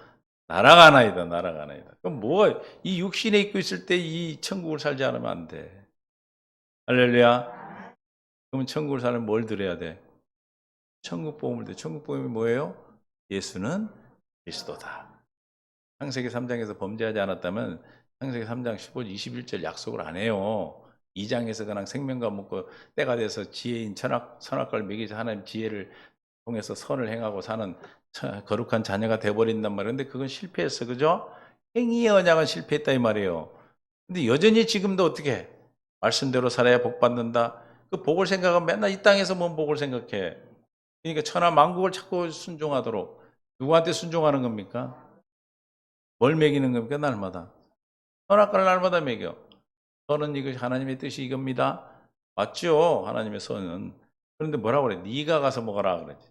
날아가나이다, 날아가나이다. 그럼 뭐가, 이 육신에 있고 있을 때 이 천국을 살지 않으면 안 돼. 할렐루야. 그러면 천국을 살면 뭘 드려야 돼? 천국 복음을 돼. 천국 복음이 뭐예요? 예수는 그리스도다. 창세기 3장에서 범죄하지 않았다면 창세기 3장 15, 21절 약속을 안 해요. 2장에서 그냥 생명과 먹고 때가 돼서 지혜인 선악과를 먹이자 하나님 지혜를 통해서 선을 행하고 사는 거룩한 자녀가 돼버린단 말이에요. 근데 그건 실패했어. 그죠? 행위의 언약은 실패했다 이 말이에요. 근데 여전히 지금도 어떻게 해? 말씀대로 살아야 복 받는다. 그 복을 생각하면 맨날 이 땅에서 뭔 복을 생각해. 그러니까 천하 만국을 자꾸 순종하도록. 누구한테 순종하는 겁니까? 뭘 먹이는 겁니까? 날마다. 선악과를 날마다 먹여. 선은 이것이 하나님의 뜻이 이겁니다. 맞죠? 하나님의 선은. 그런데 뭐라고 그래? 네가 가서 먹어라 그러지.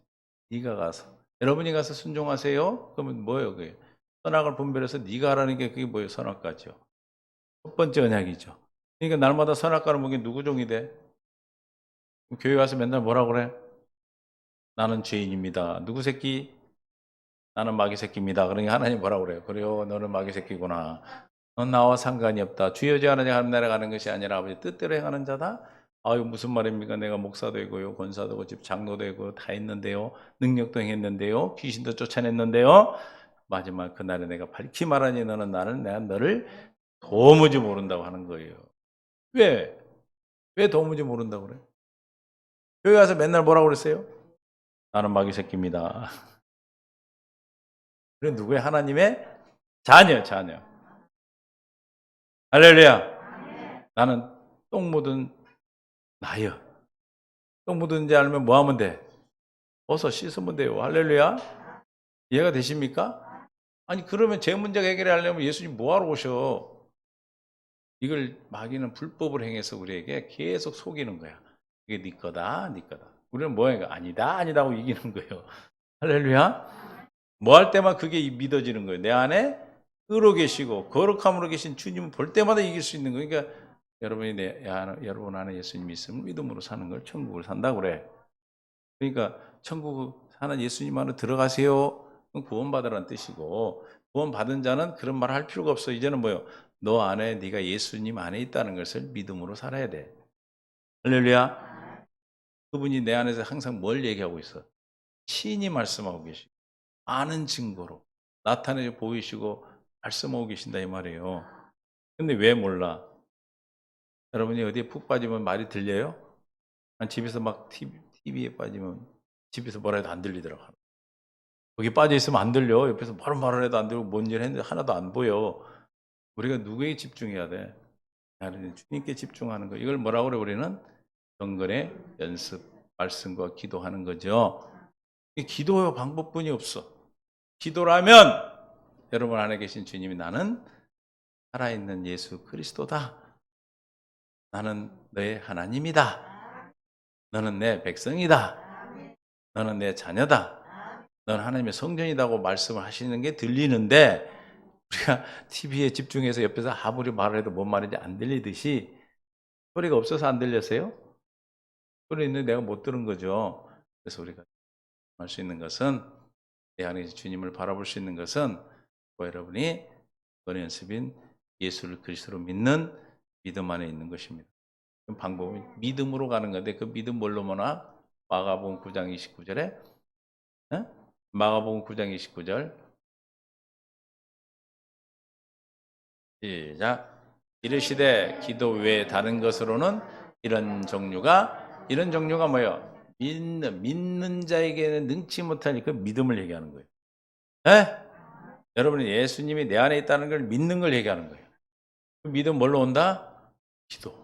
네가 가서. 여러분이 가서 순종하세요? 그러면 뭐예요? 그게? 선악을 분별해서 네가 하라는 게 그게 뭐예요? 선악과죠. 첫 번째 언약이죠. 그러니까 날마다 선악과를 먹인 누구 종이 돼? 교회 와서 맨날 뭐라 그래? 나는 죄인입니다. 누구 새끼? 나는 마귀 새끼입니다. 그러니까 하나님 뭐라 그래요? 그래요. 너는 마귀 새끼구나. 넌 나와 상관이 없다. 주여지 하나님 하나님 나라 가는 것이 아니라 아버지 뜻대로 행하는 자다. 아유 무슨 말입니까? 내가 목사도 되고요, 권사도 되고, 집 장로도 되고 다 했는데요, 능력도 행했는데요, 귀신도 쫓아냈는데요. 마지막 그날에 내가 밝히 말하니 너는 내가 너를 도무지 모른다고 하는 거예요. 왜? 왜 도무지 모른다고 그래? 여기 가서 맨날 뭐라고 그랬어요? 나는 마귀 새끼입니다. 그래 누구의 하나님의 자녀, 자녀. 할렐루야. 나는 똥 묻은 나여. 똥 묻은지 알면 뭐 하면 돼? 어서 씻으면 돼요. 할렐루야. 이해가 되십니까? 아니 그러면 제 문제가 해결하려면 예수님 뭐하러 오셔? 이걸 마귀는 불법을 행해서 우리에게 계속 속이는 거야. 이게 네 거다, 네 거다. 우리는 뭐야? 아니다, 아니다고 이기는 거예요. 할렐루야. 뭐 할 때만 그게 믿어지는 거예요. 내 안에 의로 계시고 거룩함으로 계신 주님을 볼 때마다 이길 수 있는 거예요. 그러니까 여러분 안에 예수님이 있으면 믿음으로 사는 걸 천국을 산다고 그래. 그러니까 천국 사는 예수님 안으로 들어가세요. 그건 구원받으라는 뜻이고 구원 받은 자는 그런 말 할 필요가 없어. 이제는 뭐요? 너 안에 네가 예수님 안에 있다는 것을 믿음으로 살아야 돼. 할렐루야. 그분이 내 안에서 항상 뭘 얘기하고 있어? 친히 말씀하고 계시고 아는 증거로 나타내 보이시고 말씀하고 계신다 이 말이에요. 근데 왜 몰라? 여러분이 어디에 푹 빠지면 말이 들려요? 집에서 막 TV에 빠지면 집에서 뭐라 해도 안 들리더라고. 거기 빠져 있으면 안 들려. 옆에서 바로 말을 해도 안 들고 뭔 일 했는데 하나도 안 보여. 우리가 누구에게 집중해야 돼? 나는 주님께 집중하는 거. 이걸 뭐라고 그래 우리는? 경건의 연습, 말씀과 기도하는 거죠. 기도의 방법뿐이 없어. 기도라면 여러분 안에 계신 주님이 나는 살아있는 예수 그리스도다. 나는 너의 하나님이다. 너는 내 백성이다. 너는 내 자녀다. 너는 하나님의 성전이다고 말씀을 하시는 게 들리는데 우리가 TV에 집중해서 옆에서 아무리 말을 해도 뭔 말인지 안 들리듯이 소리가 없어서 안 들렸어요? 소리 있는데 내가 못 들은 거죠. 그래서 우리가 할 수 있는 것은 내 안에 주님을 바라볼 수 있는 것은 여러분이 번의 연습인 예수를 그리스도로 믿는 믿음 안에 있는 것입니다. 그 방법은 믿음으로 가는 건데 그 믿음 뭘로 모나? 마가복음 9장 29절에 마가복음 9장 29절 시작. 이르시되 기도 외에 다른 것으로는 이런 종류가 뭐예요? 믿는 자에게는 능치 못할 그 믿음을 얘기하는 거예요. 에? 여러분이 예수님이 내 안에 있다는 걸 믿는 걸 얘기하는 거예요. 그 믿음 뭘로 온다? 기도.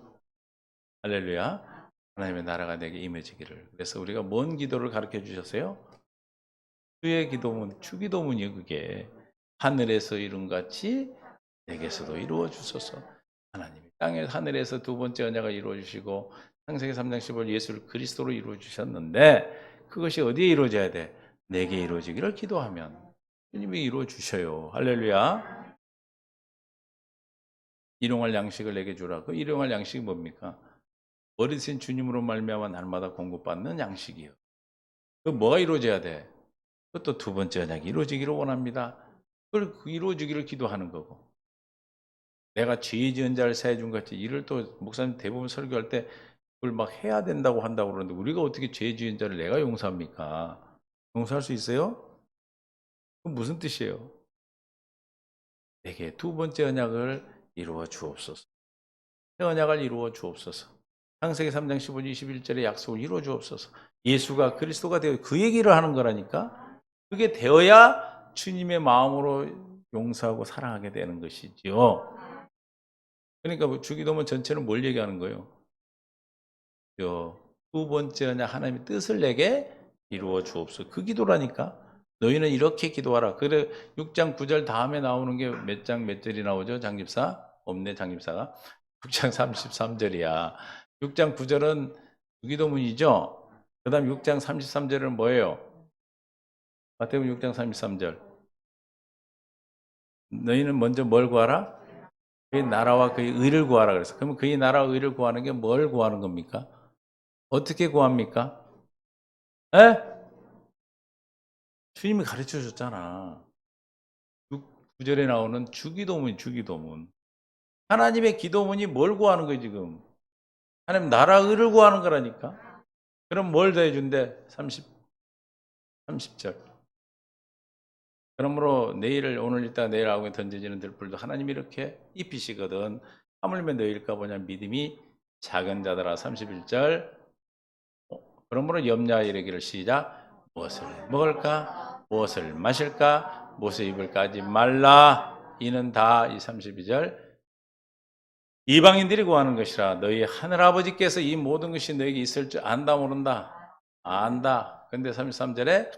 할렐루야. 하나님의 나라가 내게 임해지기를. 그래서 우리가 뭔 기도를 가르쳐 주셨어요? 주의 기도문, 주기도문이요 그게. 하늘에서 이룬 같이 내게서도 이루어 주소서. 하나님이 땅에 하늘에서 두 번째 언약을 이루어 주시고 창세기 3장 15절 예수를 그리스도로 이루어 주셨는데 그것이 어디에 이루어져야 돼? 내게 이루어지기를 기도하면 주님이 이루어 주셔요. 할렐루야. 일용할 양식을 내게 주라. 그 일용할 양식이 뭡니까? 어리신 주님으로 말미암아 날마다 공급받는 양식이요. 그 뭐가 이루어져야 돼? 그것도 두 번째 언약이 이루어지기를 원합니다. 그걸 이루어지기를 기도하는 거고. 내가 죄 지은 자를 사해 준 같이 이를 또 목사님 대부분 설교할 때 그걸 막 해야 된다고 한다고 그러는데 우리가 어떻게 죄 지은 자를 내가 용서합니까? 용서할 수 있어요? 그건 무슨 뜻이에요? 내게 두 번째 언약을 이루어 주옵소서. 새 언약을 이루어 주옵소서. 창세기 3장 15절 21절의 약속을 이루어 주옵소서. 예수가 그리스도가 되어 그 얘기를 하는 거라니까. 그게 되어야 주님의 마음으로 용서하고 사랑하게 되는 것이지요. 그러니까 뭐 주기도문 전체는 뭘 얘기하는 거예요? 두 번째 언약 하나님의 뜻을 내게 이루어 주옵소서. 그 기도라니까. 너희는 이렇게 기도하라. 그래 6장 9절 다음에 나오는 게 몇 장 몇 절이 나오죠? 장집사? 없네 장집사가. 6장 33절이야. 6장 9절은 주기도문이죠. 그 다음 6장 33절은 뭐예요? 마태복음 6장 33절. 너희는 먼저 뭘 구하라? 그의 나라와 그의 의를 구하라 그랬어. 그러면 그의 나라와 의를 구하는 게 뭘 구하는 겁니까? 어떻게 구합니까? 에? 주님이 가르쳐 줬잖아. 9절에 나오는 주기도문, 주기도문. 하나님의 기도문이 뭘 구하는 거예요, 지금? 하나님 나라 의를 구하는 거라니까. 그럼 뭘 더해준대? 30절. 그러므로 내일을 오늘 있다가 내일 아궁에 던져지는 들불도 하나님이 이렇게 입히시거든. 하물며 너희일까 보냐 믿음이 작은 자들아 31절. 그러므로 염려하여 이르기를 시작. 무엇을 먹을까? 무엇을 마실까? 무엇을 입을까 하지 말라. 이는 다 이 32절 이방인들이 구하는 것이라. 너희 하늘아버지께서 이 모든 것이 너에게 있을 줄 안다 모른다. 안다. 근데 33절에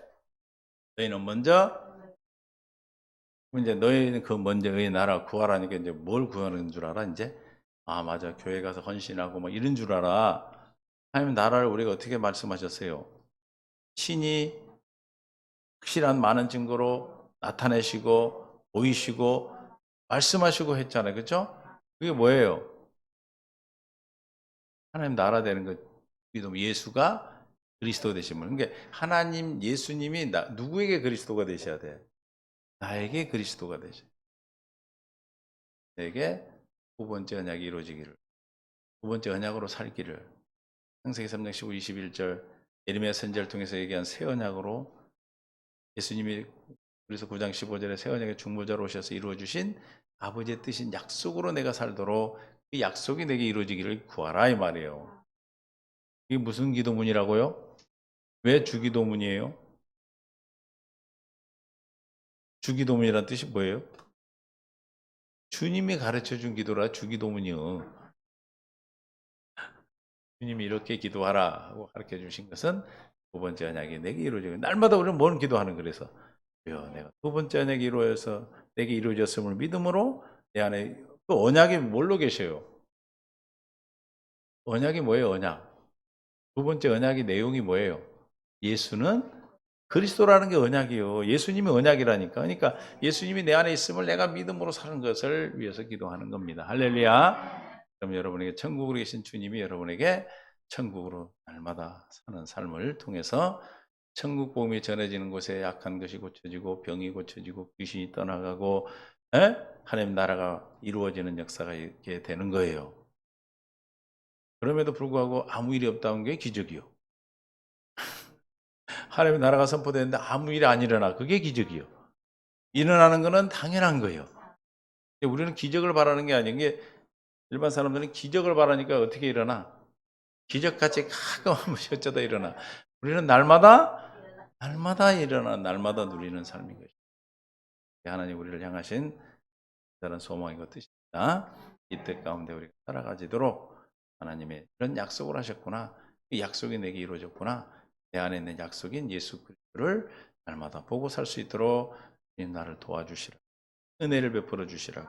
너희는 먼저 이제 너희는 그 먼저 너희 나라 구하라니까 이제 뭘 구하는 줄 알아 이제? 아 맞아 교회 가서 헌신하고 뭐 이런 줄 알아. 하나님 나라를 우리가 어떻게 말씀하셨어요? 신이 확실한 많은 증거로 나타내시고 보이시고 말씀하시고 했잖아요. 그렇죠? 그게 뭐예요? 하나님 나라 되는 것. 믿음 예수가 그리스도 되신 분. 그러니까 하나님 예수님이 누구에게 그리스도가 되셔야 돼? 나에게 그리스도가 되죠. 내게 두 번째 언약이 이루어지기를, 두 번째 언약으로 살기를, 창세기 3장 15, 21절 예레미야 선지자를 통해서 얘기한 새 언약으로 예수님이 그래서 9장 15절에 새 언약의 중보자로 오셔서 이루어 주신 아버지의 뜻인 약속으로 내가 살도록 이 약속이 내게 이루어지기를 구하라 이 말이에요. 이게 무슨 기도문이라고요? 왜 주기도문이에요? 주기도문이란 뜻이 뭐예요? 주님이 가르쳐 준 기도라 주기도문이요. 주님이 이렇게 기도하라 하고 가르쳐 주신 것은 두 번째 언약이 내게 이루어지고 날마다 우리는 뭔 기도하는 그래서 내가 두 번째 언약이 이루어져서 내게 이루어졌음을 믿음으로 내 안에 그 언약이 뭘로 계셔요? 언약이 뭐예요? 언약. 두 번째 언약의 내용이 뭐예요? 예수는 그리스도라는 게 언약이요. 예수님이 언약이라니까. 그러니까 예수님이 내 안에 있음을 내가 믿음으로 사는 것을 위해서 기도하는 겁니다. 할렐루야. 그럼 여러분에게 천국으로 계신 주님이 여러분에게 천국으로 날마다 사는 삶을 통해서 천국 복음이 전해지는 곳에 약한 것이 고쳐지고 병이 고쳐지고 귀신이 떠나가고 하나님 나라가 이루어지는 역사가 있게 되는 거예요. 그럼에도 불구하고 아무 일이 없다는 게 기적이요. 하나님의 나라가 선포되는데 아무 일이 안 일어나. 그게 기적이요. 일어나는 거는 당연한 거예요. 우리는 기적을 바라는 게 아닌 게 일반 사람들은 기적을 바라니까 어떻게 일어나? 기적같이 가끔 한 번씩 어쩌다 일어나. 우리는 날마다 일어나, 날마다 누리는 삶인 것이죠. 하나님 우리를 향하신 다른 소망이고 뜻입니다. 이 뜻 가운데 우리가 살아가지도록 하나님의 이런 약속을 하셨구나. 이 약속이 내게 이루어졌구나. 내 안에 있는 약속인 예수 그리스도를 날마다 보고 살 수 있도록 나를 도와주시라. 은혜를 베풀어 주시라고.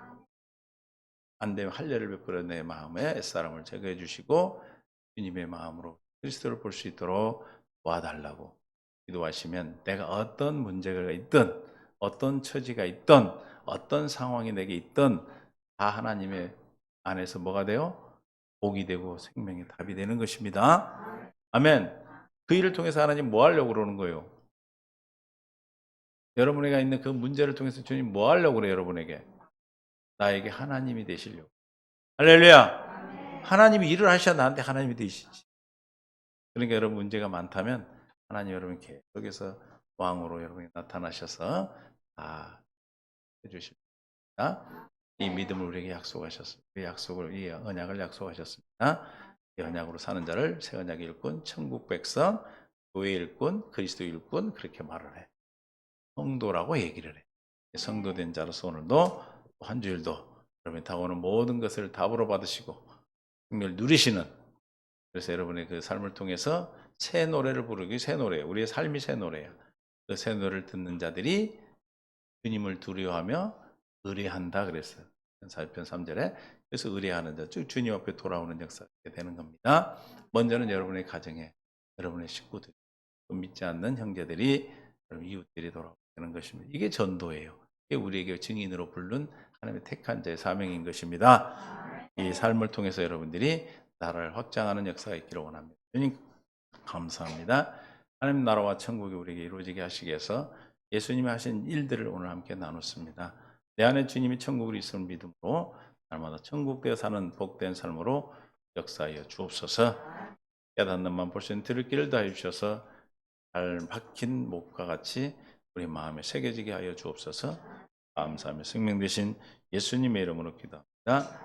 안 되면 할례를 베풀어 내 마음에 옛사람을 제거해 주시고 주님의 마음으로 그리스도를 볼 수 있도록 도와달라고 기도하시면 내가 어떤 문제가 있든 어떤 처지가 있든 어떤 상황이 내게 있든 다 하나님의 안에서 뭐가 돼요? 복이 되고 생명의 답이 되는 것입니다. 아멘. 그 일을 통해서 하나님 뭐 하려고 그러는 거예요? 여러분에게 있는 그 문제를 통해서 주님 뭐 하려고 그래요, 여러분에게? 나에게 하나님이 되시려고. 할렐루야! 하나님이 일을 하셔야 나한테 하나님이 되시지. 그러니까 여러분 문제가 많다면 하나님 여러분 계속해서 왕으로 여러분이 나타나셔서 해주십니다. 이 믿음을 우리에게 약속하셨습니다. 이 약속을, 이 언약을 약속하셨습니다. 이 언약으로 사는 자를 새 언약의 일꾼, 천국 백성, 교회 일꾼, 그리스도 일꾼 그렇게 말을 해. 성도라고 얘기를 해. 성도된 자로서 오늘도 한 주일도 여러분이 다가오는 모든 것을 답으로 받으시고 승리를 누리시는 그래서 여러분의 그 삶을 통해서 새 노래를 부르기 새 노래예요. 우리의 삶이 새 노래야. 그 새 노래를 듣는 자들이 주님을 두려워하며 의뢰한다 그랬어요. 4편 3절에 그래서 의뢰하는 자, 쭉 주님 앞에 돌아오는 역사가 되는 겁니다. 먼저는 여러분의 가정에 여러분의 식구들, 또 믿지 않는 형제들이 여러분 이웃들이 돌아오는 것입니다. 이게 전도예요. 이게 우리에게 증인으로 부른 하나님의 택한 자의 사명인 것입니다. 이 삶을 통해서 여러분들이 나라를 확장하는 역사가 있기를 원합니다. 주님 감사합니다. 하나님 나라와 천국이 우리에게 이루어지게 하시기 위해서 예수님이 하신 일들을 오늘 함께 나눴습니다. 내 안에 주님이 천국을 있음을 믿음으로 날마다 천국되어 사는 복된 삶으로 역사하여 주옵소서. 깨닫는 만 볼 수 있는 들을 길을 다해 주셔서 잘 박힌 목과 같이 우리 마음에 새겨지게 하여 주옵소서. 감사하며 생명 되신 예수님의 이름으로 기도합니다.